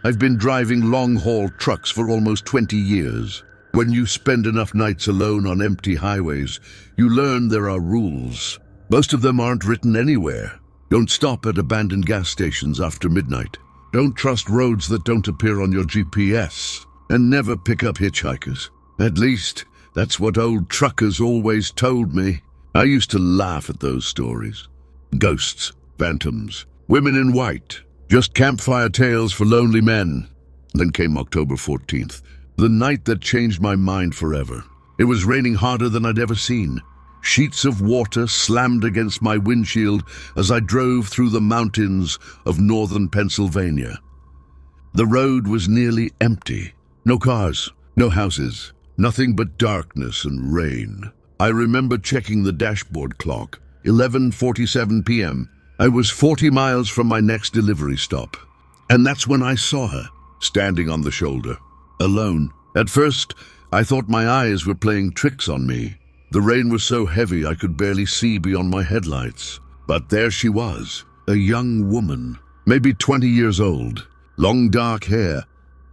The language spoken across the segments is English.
I've been driving long-haul trucks for almost 20 years. When you spend enough nights alone on empty highways, you learn there are rules. Most of them aren't written anywhere. Don't stop at abandoned gas stations after midnight. Don't trust roads that don't appear on your GPS. And never pick up hitchhikers. At least, that's what old truckers always told me. I used to laugh at those stories. Ghosts, phantoms, women in white, just campfire tales for lonely men. Then came October 14th, the night that changed my mind forever. It was raining harder than I'd ever seen. Sheets of water slammed against my windshield as I drove through the mountains of northern Pennsylvania. The road was nearly empty. No cars, no houses, nothing but darkness and rain. I remember checking the dashboard clock. 11:47 p.m. I was 40 miles from my next delivery stop. And that's when I saw her, standing on the shoulder, alone. At first, I thought my eyes were playing tricks on me. The rain was so heavy I could barely see beyond my headlights. But there she was, a young woman, maybe 20 years old, long dark hair,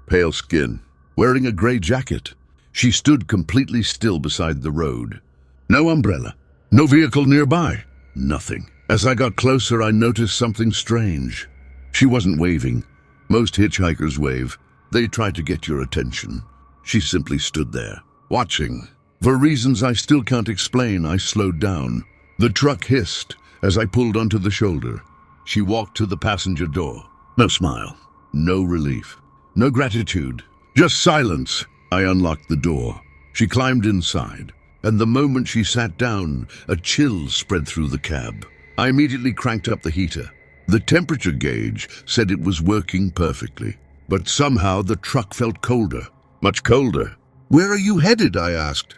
pale skin, wearing a gray jacket. She stood completely still beside the road. No umbrella, no vehicle nearby, nothing. As I got closer, I noticed something strange. She wasn't waving. Most hitchhikers wave. They try to get your attention. She simply stood there, watching. For reasons I still can't explain, I slowed down. The truck hissed as I pulled onto the shoulder. She walked to the passenger door. No smile, no relief, no gratitude, just silence. I unlocked the door. She climbed inside, and the moment she sat down, a chill spread through the cab. I immediately cranked up the heater. The temperature gauge said it was working perfectly, but somehow the truck felt colder, much colder. "Where are you headed?" I asked.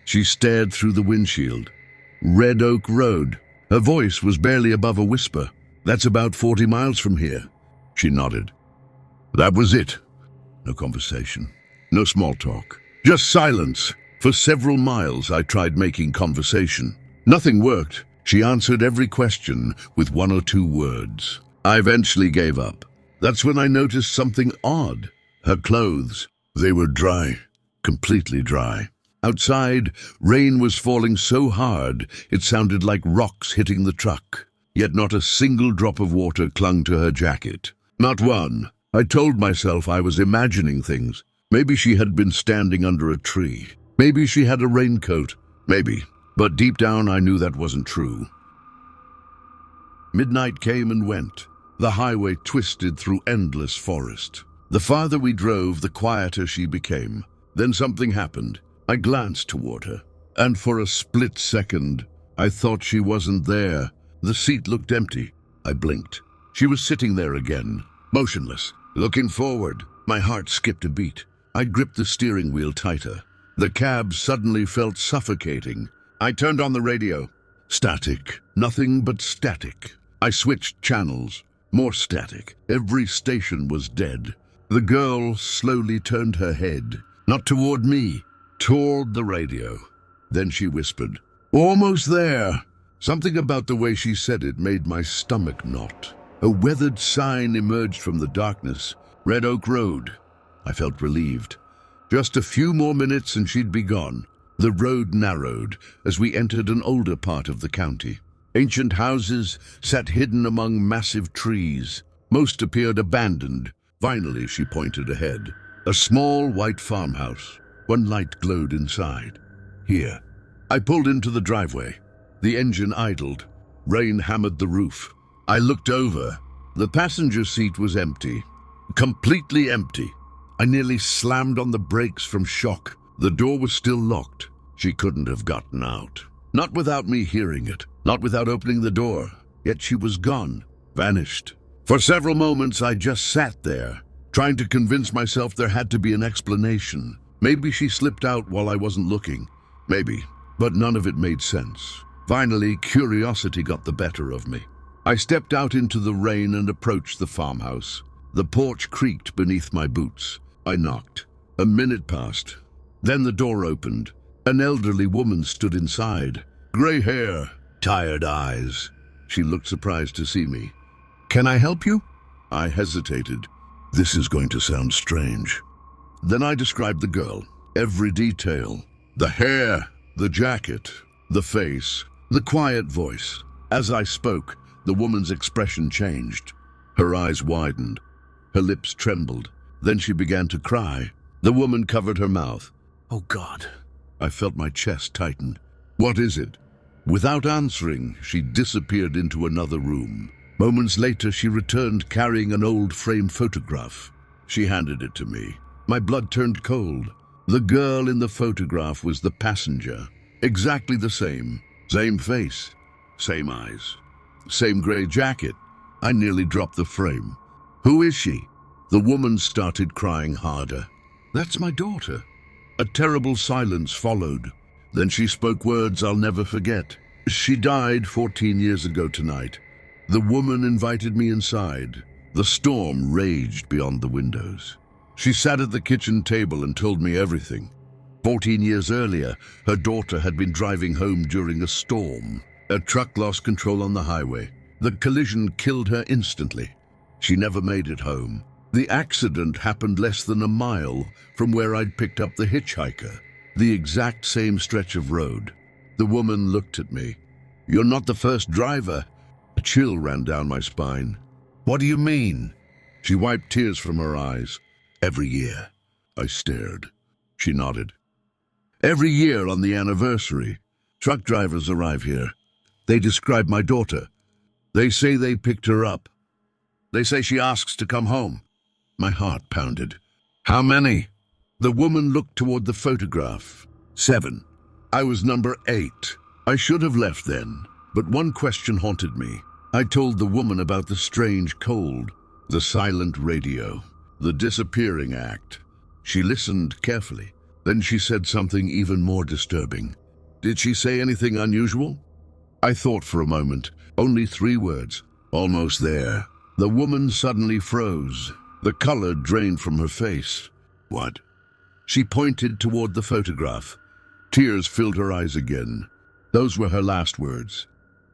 She stared through the windshield. "Red Oak Road." Her voice was barely above a whisper. "That's about 40 miles from here." She nodded. That was it. No conversation, no small talk, just silence. For several miles I tried making conversation. Nothing worked. She answered every question with one or two words. I eventually gave up. That's when I noticed something odd. Her clothes, they were dry, completely dry. Outside, rain was falling so hard it sounded like rocks hitting the truck. Yet not a single drop of water clung to her jacket. Not one. I told myself I was imagining things. Maybe she had been standing under a tree. Maybe she had a raincoat. Maybe. But deep down I knew that wasn't true. Midnight came and went. The highway twisted through endless forest. The farther we drove, the quieter she became. Then something happened. I glanced toward her, and for a split second, I thought she wasn't there. The seat looked empty. I blinked. She was sitting there again, motionless, looking forward. My heart skipped a beat. I gripped the steering wheel tighter. The cab suddenly felt suffocating. I turned on the radio. Static. Nothing but static. I switched channels. More static. Every station was dead. The girl slowly turned her head, not toward me, toward the radio. Then she whispered, "Almost there." Something about the way she said it made my stomach knot. A weathered sign emerged from the darkness. Red Oak Road. I felt relieved. Just a few more minutes and she'd be gone. The road narrowed as we entered an older part of the county. Ancient houses sat hidden among massive trees. Most appeared abandoned. Finally, she pointed ahead. A small white farmhouse. One light glowed inside. Here. I pulled into the driveway. The engine idled. Rain hammered the roof. I looked over. The passenger seat was empty. Completely empty. I nearly slammed on the brakes from shock. The door was still locked. She couldn't have gotten out. Not without me hearing it. Not without opening the door. Yet she was gone. Vanished. For several moments I just sat there, trying to convince myself there had to be an explanation. Maybe she slipped out while I wasn't looking. Maybe. But none of it made sense. Finally, curiosity got the better of me. I stepped out into the rain and approached the farmhouse. The porch creaked beneath my boots. I knocked. A minute passed. Then the door opened. An elderly woman stood inside. Gray hair, tired eyes. She looked surprised to see me. "Can I help you?" I hesitated. This is going to sound strange. Then I described the girl, every detail. The hair, the jacket, the face, the quiet voice. As I spoke, the woman's expression changed. Her eyes widened. Her lips trembled. Then she began to cry. The woman covered her mouth. "Oh God." I felt my chest tighten. "What is it?" Without answering, she disappeared into another room. Moments later, she returned carrying an old framed photograph. She handed it to me. My blood turned cold. The girl in the photograph was the passenger. Exactly the same. Same face. Same eyes. Same gray jacket. I nearly dropped the frame. "Who is she?" The woman started crying harder. "That's my daughter." A terrible silence followed. Then she spoke words I'll never forget. "She died 14 years ago tonight." The woman invited me inside. The storm raged beyond the windows. She sat at the kitchen table and told me everything. 14 years earlier, her daughter had been driving home during a storm. A truck lost control on the highway. The collision killed her instantly. She never made it home. The accident happened less than a mile from where I'd picked up the hitchhiker, the exact same stretch of road. The woman looked at me. "You're not the first driver." A chill ran down my spine. "What do you mean?" She wiped tears from her eyes. "Every year." I stared. She nodded. "Every year on the anniversary, truck drivers arrive here. They describe my daughter. They say they picked her up. They say she asks to come home." My heart pounded. "How many?" The woman looked toward the photograph. 7. I was number 8. I should have left then, but one question haunted me. I told the woman about the strange cold, the silent radio, the disappearing act. She listened carefully. Then she said something even more disturbing. "Did she say anything unusual?" I thought for a moment. Only 3 words. "Almost there." The woman suddenly froze. The color drained from her face. "What?" She pointed toward the photograph. Tears filled her eyes again. Those were her last words.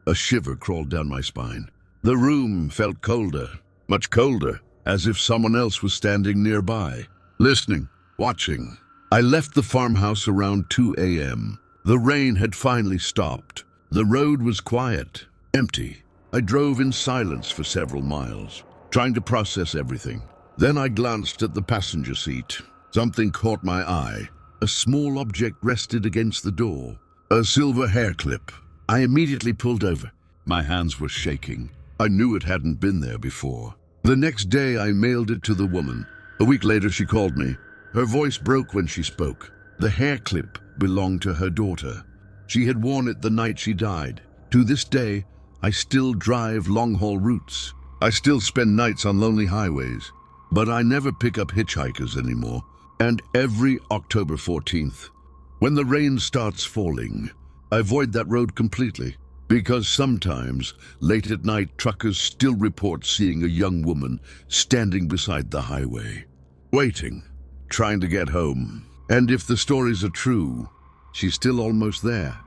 A shiver crawled down my spine. The room felt colder, much colder, as if someone else was standing nearby, listening, watching. I left the farmhouse around 2 a.m. The rain had finally stopped. The road was quiet, empty. I drove in silence for several miles, trying to process everything. Then I glanced at the passenger seat. Something caught my eye. A small object rested against the door. A silver hair clip. I immediately pulled over. My hands were shaking. I knew it hadn't been there before. The next day I mailed it to the woman. A week later she called me. Her voice broke when she spoke. The hair clip belonged to her daughter. She had worn it the night she died. To this day, I still drive long-haul routes. I still spend nights on lonely highways. But I never pick up hitchhikers anymore. And every October 14th, when the rain starts falling, I avoid that road completely. Because sometimes, late at night, truckers still report seeing a young woman standing beside the highway, waiting, trying to get home. And if the stories are true, she's still almost there.